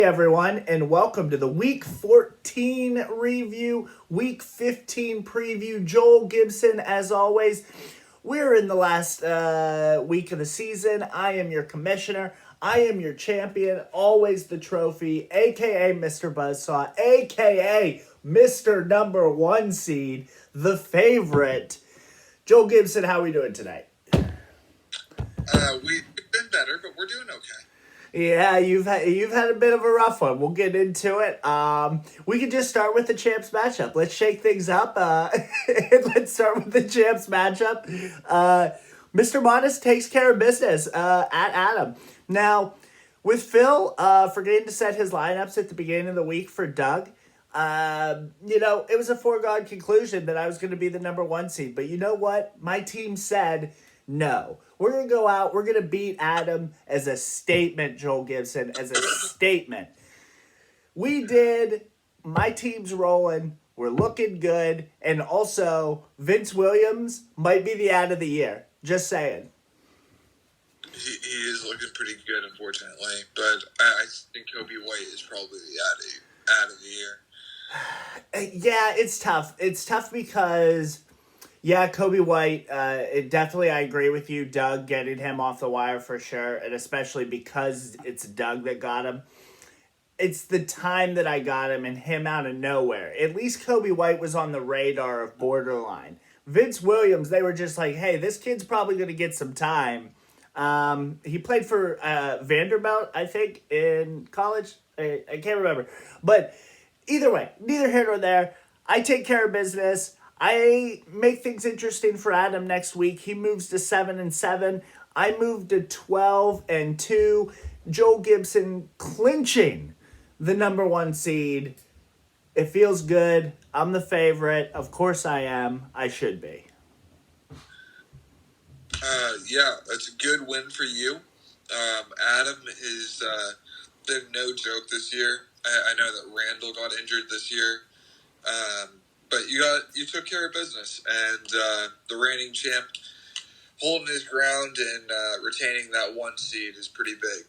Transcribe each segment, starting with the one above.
Everyone, and welcome to the Week 14 review, Week 15 preview. Joel Gibson, as always. We're in the last week of the season. I am your commissioner. I am your champion, always the trophy, aka Mr. Buzzsaw, aka Mr. Number One Seed, the favorite. Joel Gibson, how are we doing tonight? We've been better, but we're doing okay. Yeah, you've had a bit of a rough one. We'll get into it. We can just start with the champs matchup. Let's shake things up. And let's start with the champs matchup. Mr. Modest takes care of business at Adam. Now, with Phil forgetting to set his lineups at the beginning of the week for Doug, it was a foregone conclusion that I was going to be the number one seed. But you know what? My team said no. We're going to go out. We're going to beat Adam as a statement, Joel Gibson, as a statement. We did. My team's rolling. We're looking good. And also, Vince Williams might be the ad of the year. Just saying. He is looking pretty good, unfortunately. But I think Kobe White is probably the ad of the year. Yeah, it's tough. It's tough because... Yeah, Kobe White, definitely I agree with you, Doug, getting him off the wire for sure, and especially because it's Doug that got him. It's the time that I got him and him out of nowhere. At least Kobe White was on the radar of borderline. Vince Williams, they were just like, hey, this kid's probably going to get some time. He played for Vanderbilt, I think, in college. I can't remember. But either way, neither here nor there. I take care of business. I make things interesting for Adam next week. He moves to 7-7. I move to 12-2. Joel Gibson clinching the number one seed. It feels good. I'm the favorite. Of course I am. I should be. Yeah, that's a good win for you. Adam has been no joke this year. I know that Randall got injured this year. But you took care of business, and the reigning champ holding his ground and retaining that one seed is pretty big.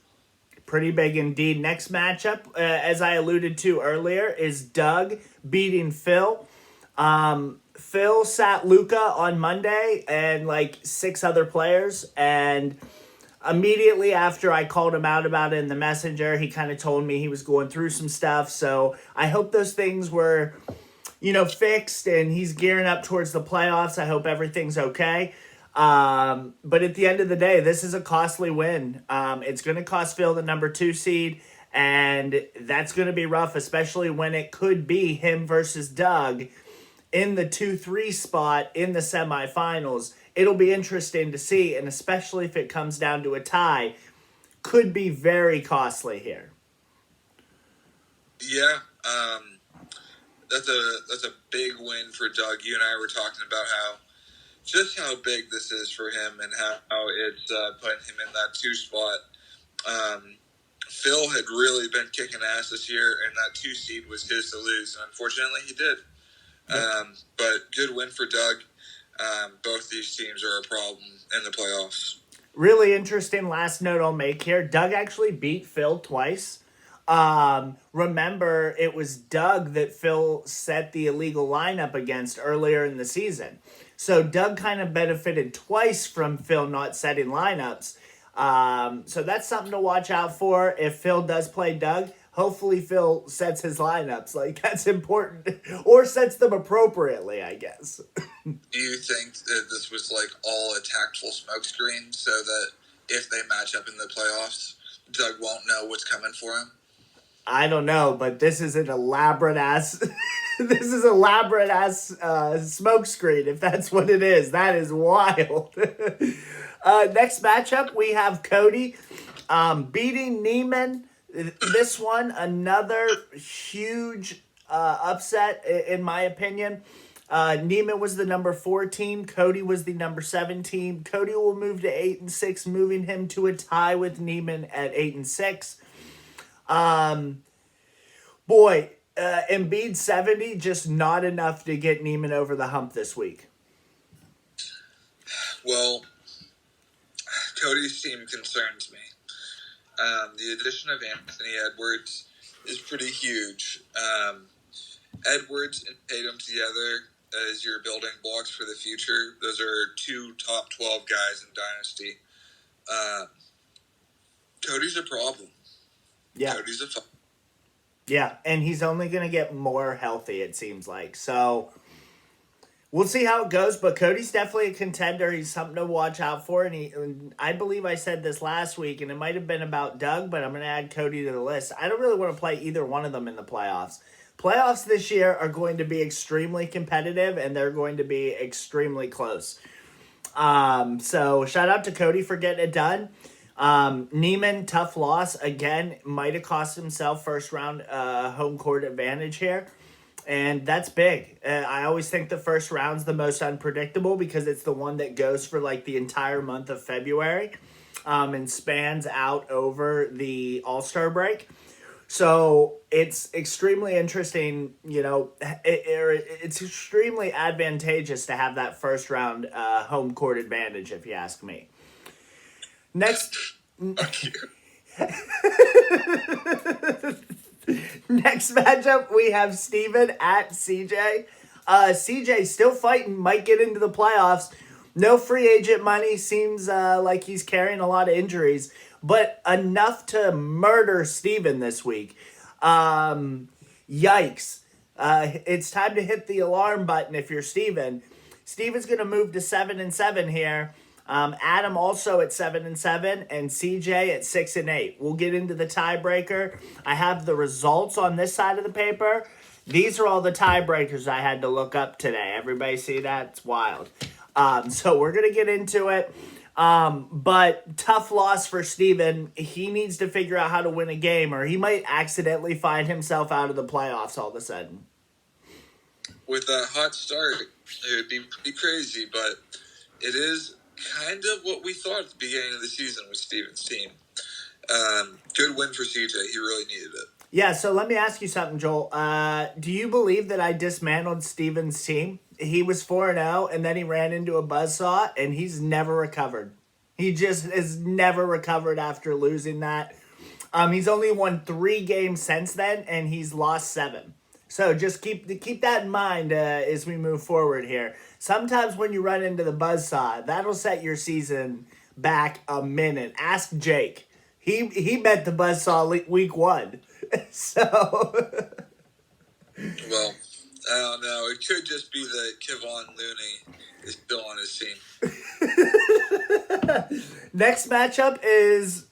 Pretty big indeed. Next matchup, as I alluded to earlier, is Doug beating Phil. Phil sat Luca on Monday and like 6 other players, and immediately after I called him out about it in the messenger, he kind of told me he was going through some stuff. So I hope those things were fixed, and he's gearing up towards the playoffs. I hope everything's okay. But at the end of the day, this is a costly win. It's going to cost Phil the number 2 seed, and that's going to be rough, especially when it could be him versus Doug in the 2-3 spot in the semifinals. It'll be interesting to see, and especially if it comes down to a tie, could be very costly here. Yeah, that's a big win for Doug. You and I were talking about how big this is for him and how it's putting him in that 2 spot. Phil had really been kicking ass this year, and that 2 seed was his to lose. And unfortunately, he did. But good win for Doug. Both these teams are a problem in the playoffs. Really interesting last note I'll make here. Doug actually beat Phil twice. Remember, it was Doug that Phil set the illegal lineup against earlier in the season. So Doug kind of benefited twice from Phil not setting lineups. So that's something to watch out for. If Phil does play Doug, hopefully Phil sets his lineups. Like, that's important. Or sets them appropriately, I guess. Do you think that this was like all a tactful smokescreen so that if they match up in the playoffs, Doug won't know what's coming for him? I don't know, but this is an elaborate ass smokescreen, if that's what it is. That is wild. Next matchup, we have Cody beating Neiman. This one, another huge upset, in my opinion. Neiman was the number 4 team. Cody was the number 7 team. Cody will move to 8-6, moving him to a tie with Neiman at 8-6. Embiid 70, just not enough to get Neiman over the hump this week. Well, Cody's team concerns me. The addition of Anthony Edwards is pretty huge. Edwards and Tatum together as your building blocks for the future. Those are two top 12 guys in Dynasty. Cody's a problem. Yeah. Cody's a fun. Yeah, and he's only going to get more healthy, it seems like. So we'll see how it goes, but Cody's definitely a contender. He's something to watch out for, and I believe I said this last week, and it might have been about Doug, but I'm going to add Cody to the list. I don't really want to play either one of them in the playoffs. Playoffs this year are going to be extremely competitive, and they're going to be extremely close. So shout out to Cody for getting it done. Neiman, tough loss again, might have cost himself first round home court advantage here, and that's big. I always think the first round's the most unpredictable because it's the one that goes for like the entire month of February, and spans out over the All-Star break. So it's extremely interesting, it's extremely advantageous to have that first round home court advantage, if you ask me. Next matchup, we have Steven at CJ. CJ still fighting, might get into the playoffs. No free agent money, seems like he's carrying a lot of injuries, but enough to murder Steven this week. Yikes. It's time to hit the alarm button if you're Steven. Steven's going to move to 7-7 here. Adam also at 7-7, and CJ at 6-8. We'll get into the tiebreaker. I have the results on this side of the paper. These are all the tiebreakers I had to look up today. Everybody see that? It's wild. So we're gonna get into it. But tough loss for Steven. He needs to figure out how to win a game, or he might accidentally find himself out of the playoffs all of a sudden. With a hot start, it would be pretty crazy, but it is kind of what we thought at the beginning of the season with Steven's team. Good win for CJ. He really needed it. Yeah, so let me ask you something, Joel. Do you believe that I dismantled Steven's team? He was 4-0, and then he ran into a buzzsaw, and he's never recovered. He just has never recovered after losing that. He's only won 3 games since then, and he's lost 7. So just keep that in mind as we move forward here. Sometimes when you run into the buzzsaw, that'll set your season back a minute. Ask Jake. He met the buzzsaw week 1. So. Well, I don't know. It could just be that Kevon Looney is still on his team. Next matchup is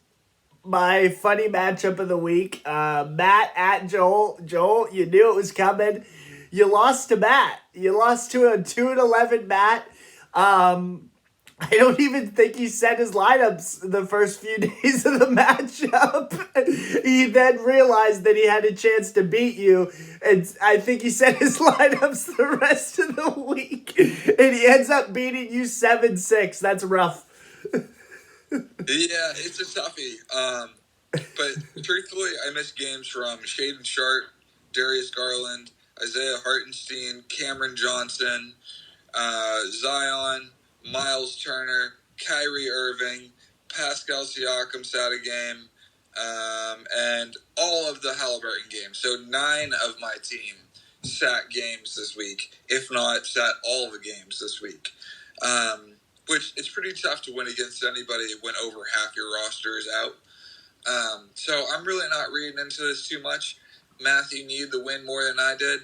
my funny matchup of the week. Matt at Joel. Joel, you knew it was coming. You lost to Matt. You lost to a 2-11 Matt. I don't even think he set his lineups the first few days of the matchup. He then realized that he had a chance to beat you, and I think he set his lineups the rest of the week. And he ends up beating you 7-6. That's rough. Yeah, it's a toughie. But truthfully, I missed games from Shaden Sharp, Darius Garland, Isaiah Hartenstein, Cameron Johnson, Zion, Miles Turner, Kyrie Irving, Pascal Siakam sat a game, and all of the Halliburton games. So 9 of my team sat games this week, if not sat all the games this week. Which it's pretty tough to win against anybody when over half your roster is out. So I'm really not reading into this too much. Matthew needed the win more than I did.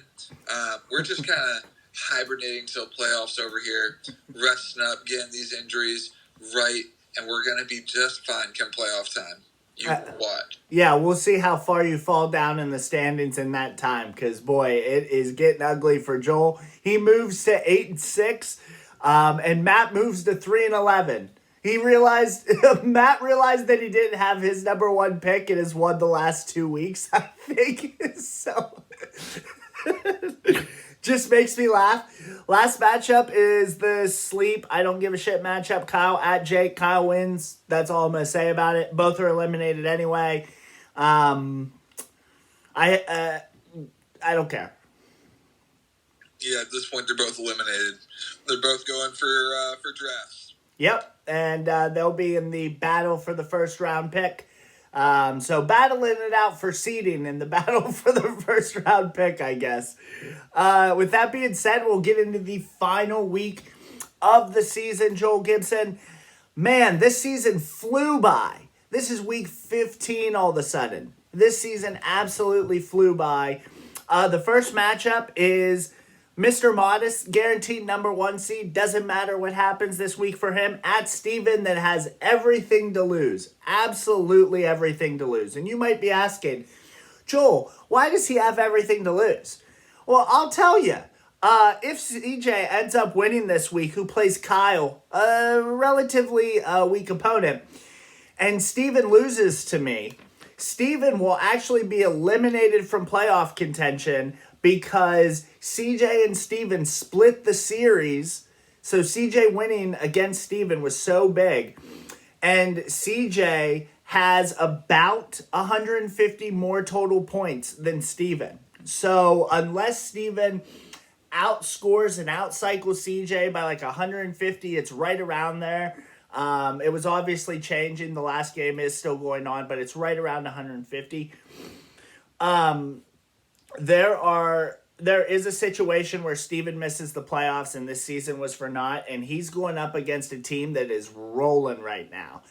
We're just kind of hibernating till playoffs over here, resting up, getting these injuries right, and we're going to be just fine come playoff time. You watch. Yeah, we'll see how far you fall down in the standings in that time, because, boy, it is getting ugly for Joel. He moves to 8-6, and Matt moves to 3-11. Matt realized that he didn't have his number 1 pick and has won the last 2 weeks, I think. So, just makes me laugh. Last matchup is the sleep, I don't give a shit matchup. Kyle at Jake. Kyle wins. That's all I'm going to say about it. Both are eliminated anyway. I don't care. Yeah, at this point, they're both eliminated. They're both going for drafts. Yep, and they'll be in the battle for the first round pick. So battling it out for seeding in the battle for the first round pick, I guess. With that being said, we'll get into the final week of the season, Joel Gibson. Man, this season flew by. This is week 15 all of a sudden. This season absolutely flew by. The first matchup is Mr. Modest, guaranteed number 1 seed. Doesn't matter what happens this week for him. At Steven, that has everything to lose. Absolutely everything to lose. And you might be asking, Joel, why does he have everything to lose? Well, I'll tell you. If CJ ends up winning this week, who plays Kyle, a relatively weak opponent, and Steven loses to me, Steven will actually be eliminated from playoff contention because CJ and Steven split the series. So CJ winning against Steven was so big. And CJ has about 150 more total points than Steven. So unless Steven outscores and outcycles CJ by like 150, it's right around there. It was obviously changing. The last game is still going on, but it's right around 150. There is a situation where Steven misses the playoffs, and this season was for naught, and he's going up against a team that is rolling right now.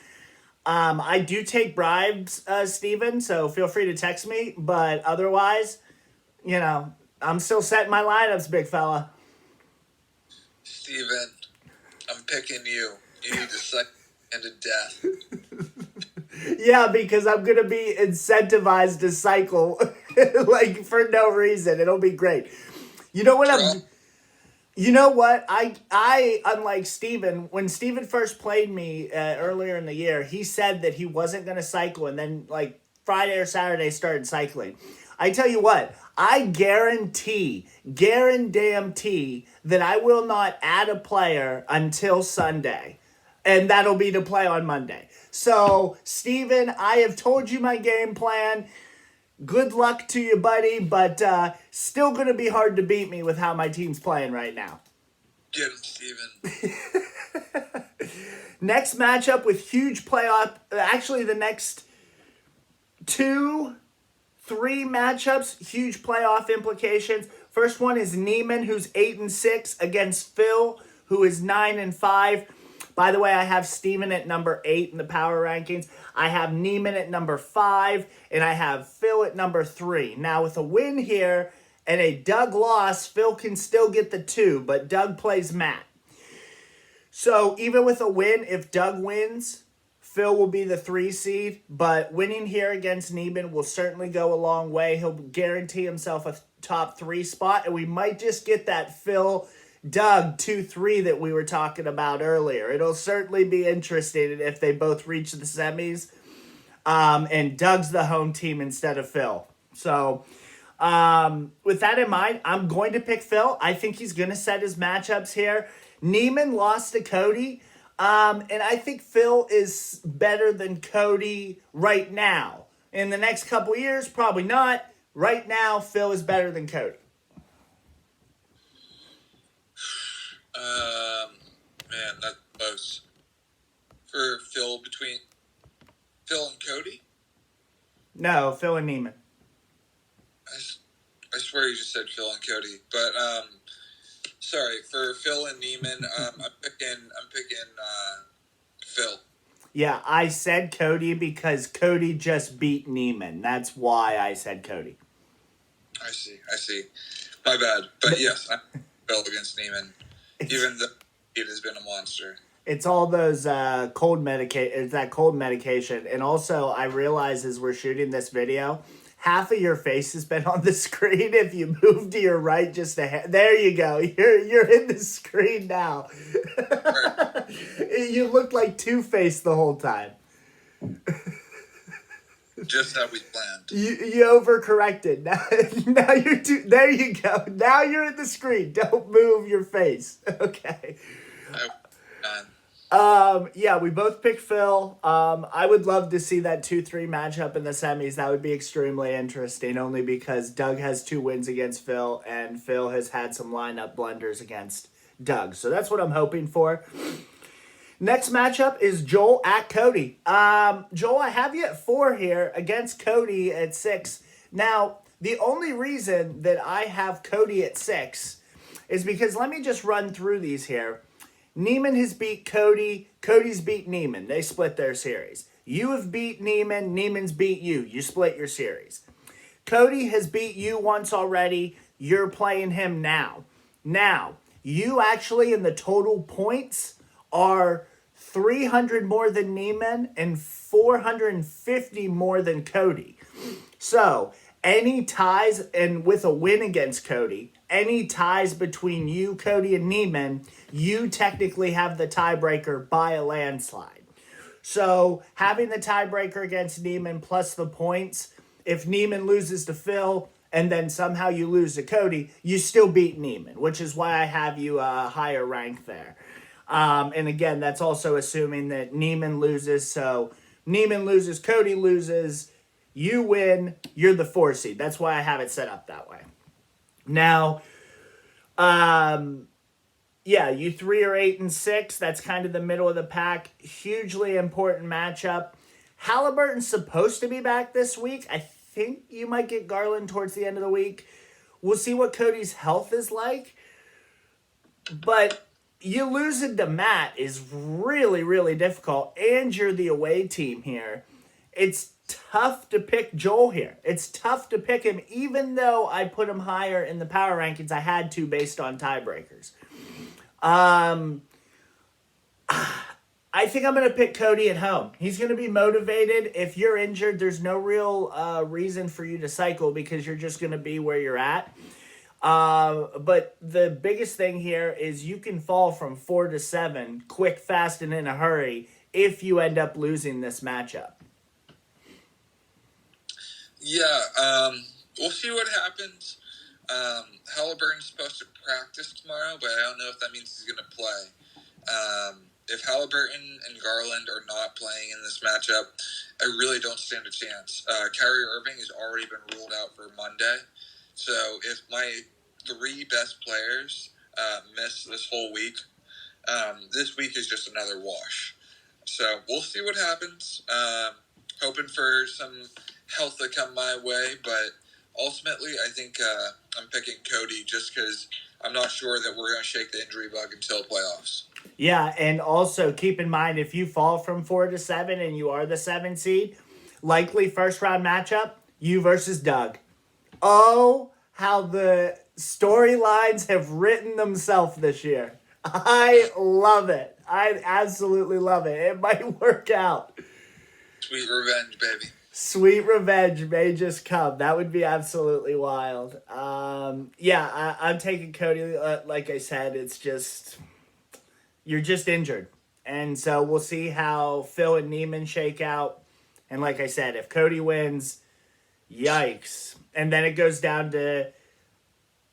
I do take bribes, Steven, so feel free to text me, but otherwise, I'm still setting my lineups, big fella. Steven, I'm picking you. You need to suck into death. Yeah, because I'm going to be incentivized to cycle like for no reason. It'll be great. You know what I unlike Steven, when Steven first played me earlier in the year, he said that he wasn't going to cycle, and then like Friday or Saturday started cycling. I tell you what, I guarantee that I will not add a player until Sunday. And that'll be to play on Monday. So, Steven, I have told you my game plan. Good luck to you, buddy. But still going to be hard to beat me with how my team's playing right now. Get him, Steven. Next matchup with huge playoff. Actually, the next 2-3 matchups, huge playoff implications. First one is Neiman, who's 8-6, against Phil, who is 9-5. By the way, I have Steven at number 8 in the power rankings. I have Neiman at number 5, and I have Phil at number 3. Now, with a win here and a Doug loss, Phil can still get the 2, but Doug plays Matt. So, even with a win, if Doug wins, Phil will be the 3 seed, but winning here against Neiman will certainly go a long way. He'll guarantee himself a top 3 spot, and we might just get that Phil Doug 2-3 that we were talking about earlier. It'll certainly be interesting if they both reach the semis. And Doug's the home team instead of Phil. So, with that in mind, I'm going to pick Phil. I think he's going to set his matchups here. Neiman lost to Cody. And I think Phil is better than Cody right now. In the next couple years, probably not. Right now, Phil is better than Cody. Man, that's close. For Phil, between Phil and Cody? No, Phil and Neiman. I swear you just said Phil and Cody, but sorry, for Phil and Neiman, I'm picking Phil. Yeah, I said Cody because Cody just beat Neiman. That's why I said Cody. I see. My bad, but yes, I'm Phil against Neiman. Even though it has been a monster. It's all those cold medication. And also, I realize as we're shooting this video, half of your face has been on the screen. If you move to your right just a hair, there you go. You're in the screen now. Right. You looked like Two-Face the whole time. Just how we planned. You overcorrected. Now you're there you go. Now you're in the screen. Don't move your face. Okay. Yeah, we both picked Phil. I would love to see that 2-3 matchup in the semis. That would be extremely interesting, only because Doug has 2 wins against Phil, and Phil has had some lineup blunders against Doug. So that's what I'm hoping for. Next matchup is Joel at Cody. Joel, I have you at 4 here against Cody at 6. Now, the only reason that I have Cody at 6 is because let me just run through these here. Neiman has beat Cody. Cody's beat Neiman. They split their series. You have beat Neiman. Neiman's beat you. You split your series. Cody has beat you once already. You're playing him now. Now, you actually in the total points are 300 more than Neiman and 450 more than Cody. So, any ties, and with a win against Cody, any ties between you, Cody, and Neiman, you technically have the tiebreaker by a landslide. So, having the tiebreaker against Neiman plus the points, if Neiman loses to Phil and then somehow you lose to Cody, you still beat Neiman, which is why I have you a higher rank there. And again, that's also assuming that Neiman loses. So Neiman loses, Cody loses, you win, you're the 4 seed. That's why I have it set up that way. Now, you 3 are 8 and 6. That's kind of the middle of the pack. Hugely important matchup. Halliburton's supposed to be back this week. I think you might get Garland towards the end of the week. We'll see what Cody's health is like. But you losing to Matt is really, really difficult, and you're the away team here. It's tough to pick Joel here. It's tough to pick him, even though I put him higher in the power rankings. I had to based on tiebreakers. I think I'm going to pick Cody at home. He's going to be motivated. If you're injured, there's no real reason for you to cycle because you're just going to be where you're at. But the biggest thing here is you can fall from 4 to 7 quick, fast, and in a hurry if you end up losing this matchup. Yeah, we'll see what happens. Halliburton's supposed to practice tomorrow, but I don't know if that means he's going to play. If Halliburton and Garland are not playing in this matchup, I really don't stand a chance. Kyrie Irving has already been ruled out for Monday. So if my 3 best players miss this whole week, this week is just another wash. So we'll see what happens. Hoping for some health to come my way, but ultimately I think I'm picking Cody just because I'm not sure that we're going to shake the injury bug until playoffs. Yeah, and also keep in mind, if you fall from 4 to 7 and you are the 7 seed, likely first round matchup, you versus Doug. Oh, how the storylines have written themselves this year. I love it. I absolutely love it. It might work out. Sweet revenge, baby. Sweet revenge may just come. That would be absolutely wild. I'm taking Cody. Like I said, it's just, you're just injured. And so we'll see how Phil and Neiman shake out. And like I said, if Cody wins, yikes. And then it goes down to,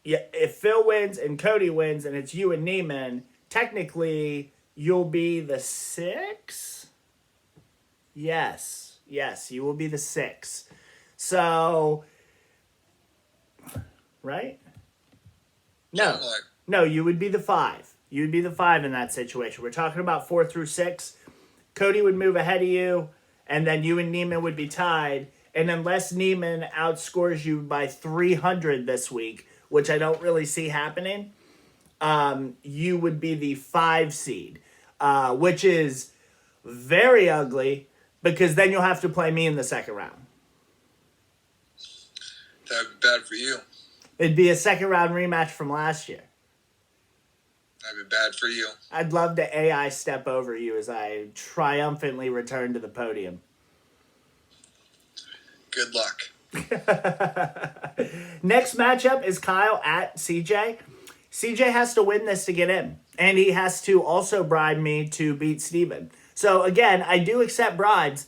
if Phil wins and Cody wins and it's you and Neiman, technically you'll be the 6? Yes, you will be the 6. So, right? No, you would be the 5. You would be the 5 in that situation. We're talking about 4 through 6. Cody would move ahead of you, and then you and Neiman would be tied. And unless Neiman outscores you by 300 this week, which I don't really see happening, you would be the 5 seed, which is very ugly because then you'll have to play me in the second round. That would be bad for you. It'd be a second round rematch from last year. That'd be bad for you. I'd love to AI step over you as I triumphantly return to the podium. Good luck. Next matchup is Kyle at CJ. CJ has to win this to get in. And he has to also bribe me to beat Steven. So again, I do accept bribes.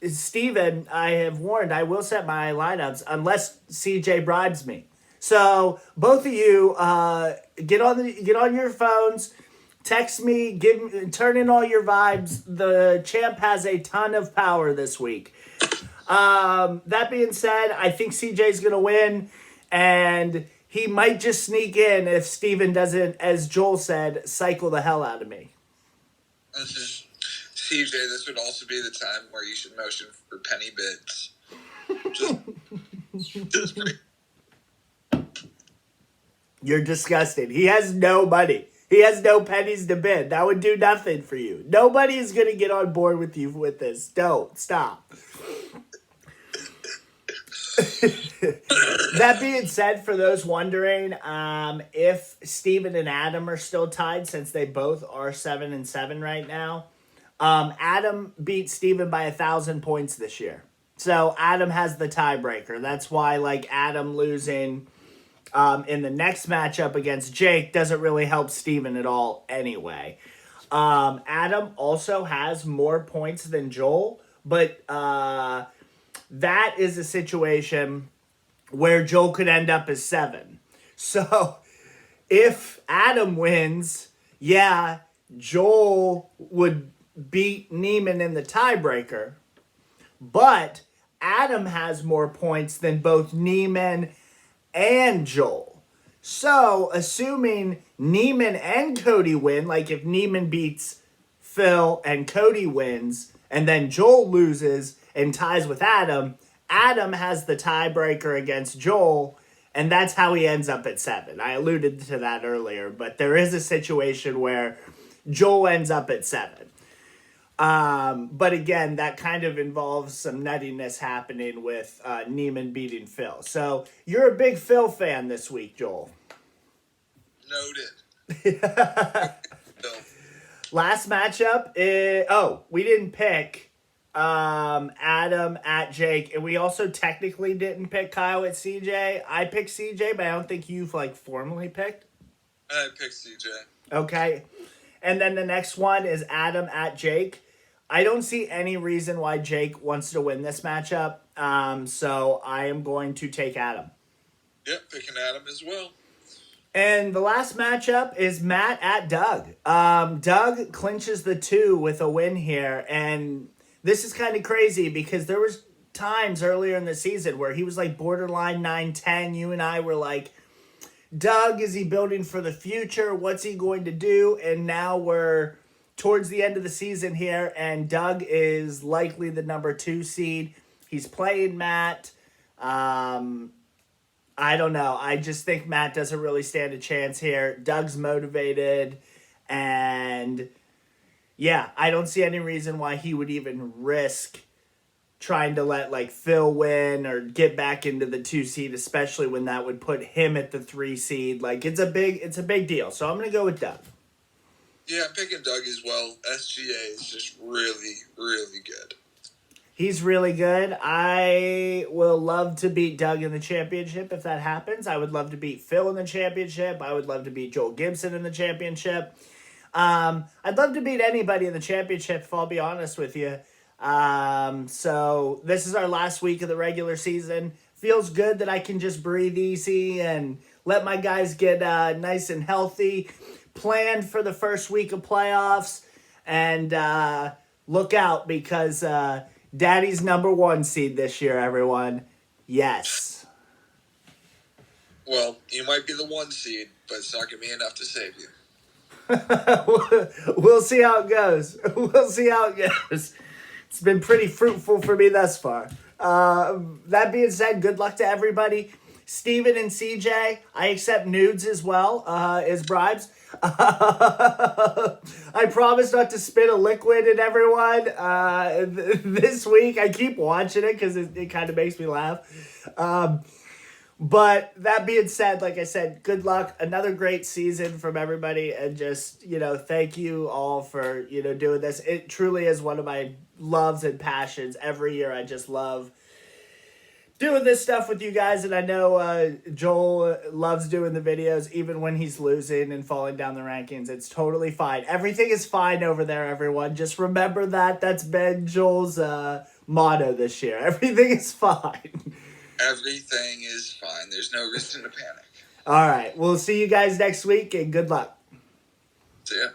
Steven, I have warned, I will set my lineups unless CJ bribes me. So both of you, get on your phones, text me, turn in all your vibes. The champ has a ton of power this week. That being said, I think CJ's gonna win, and he might just sneak in if Steven doesn't, as Joel said, cycle the hell out of me. CJ, this would also be the time where you should motion for penny bids. Just You're disgusting. He has no money. He has no pennies to bid. That would do nothing for you. Nobody is going to get on board with you with this. Don't. Stop. That being said, for those wondering, if Steven and Adam are still tied, since they both are 7-7 right now, Adam beat Steven by 1,000 points this year. So Adam has the tiebreaker. That's why, like, Adam losing in the next matchup against Jake doesn't really help Steven at all anyway. Adam also has more points than Joel, but that is a situation where Joel could end up as 7. So if Adam wins, yeah, Joel would beat Neiman in the tiebreaker, but Adam has more points than both Neiman and Joel. So assuming Neiman and Cody win, like if Neiman beats Phil and Cody wins, and then Joel loses and ties with Adam, Adam has the tiebreaker against Joel, and that's how he ends up at 7. I alluded to that earlier, but there is a situation where Joel ends up at 7. But again, that kind of involves some nuttiness happening with Neiman beating Phil. So you're a big Phil fan this week, Joel. noted. So, Last matchup we didn't pick Adam at Jake, and we also technically didn't pick Kyle at CJ. I picked CJ, but I don't think you've formally picked. I picked CJ. Okay. And then the next one is Adam at Jake. I don't see any reason why Jake wants to win this matchup. So I am going to take Adam. Yep, picking Adam as well. And the last matchup is Matt at Doug. Doug clinches the 2 with a win here. And this is kind of crazy because there was times earlier in the season where he was borderline 9-10. You and I were like, Doug, is he building for the future? What's he going to do? And now we're towards the end of the season here, and Doug is likely the number 2 seed. He's playing Matt. I don't know. I just think Matt doesn't really stand a chance here. Doug's motivated, and yeah, I don't see any reason why he would even risk trying to let Phil win or get back into the 2 seed, especially when that would put him at the 3 seed. It's a big deal. So I'm gonna go with Doug. Yeah, I'm picking Doug as well. SGA is just really, really good. He's really good. I will love to beat Doug in the championship if that happens. I would love to beat Phil in the championship. I would love to beat Joel Gibson in the championship. I'd love to beat anybody in the championship, if I'll be honest with you. So this is our last week of the regular season. Feels good that I can just breathe easy and let my guys get nice and healthy. Planned for the first week of playoffs, and look out because Daddy's number 1 seed this year, everyone. Yes. Well, you might be the 1 seed, but it's not going to be enough to save you. We'll see how it goes. It's been pretty fruitful for me thus far. That being said, good luck to everybody. Steven and CJ, I accept nudes as well as bribes. I promise not to spit a liquid at everyone this week. I keep watching it because it kind of makes me laugh. But that being said, like I said, good luck. Another great season from everybody. And just, thank you all for, doing this. It truly is one of my loves and passions. Every year I just love doing this stuff with you guys, and I know Joel loves doing the videos even when he's losing and falling down the rankings. It's totally fine. Everything is fine over there, everyone. Just remember that. That's been Joel's motto this year. Everything is fine. Everything is fine. There's no reason to panic. All right. We'll see you guys next week, and good luck. See ya.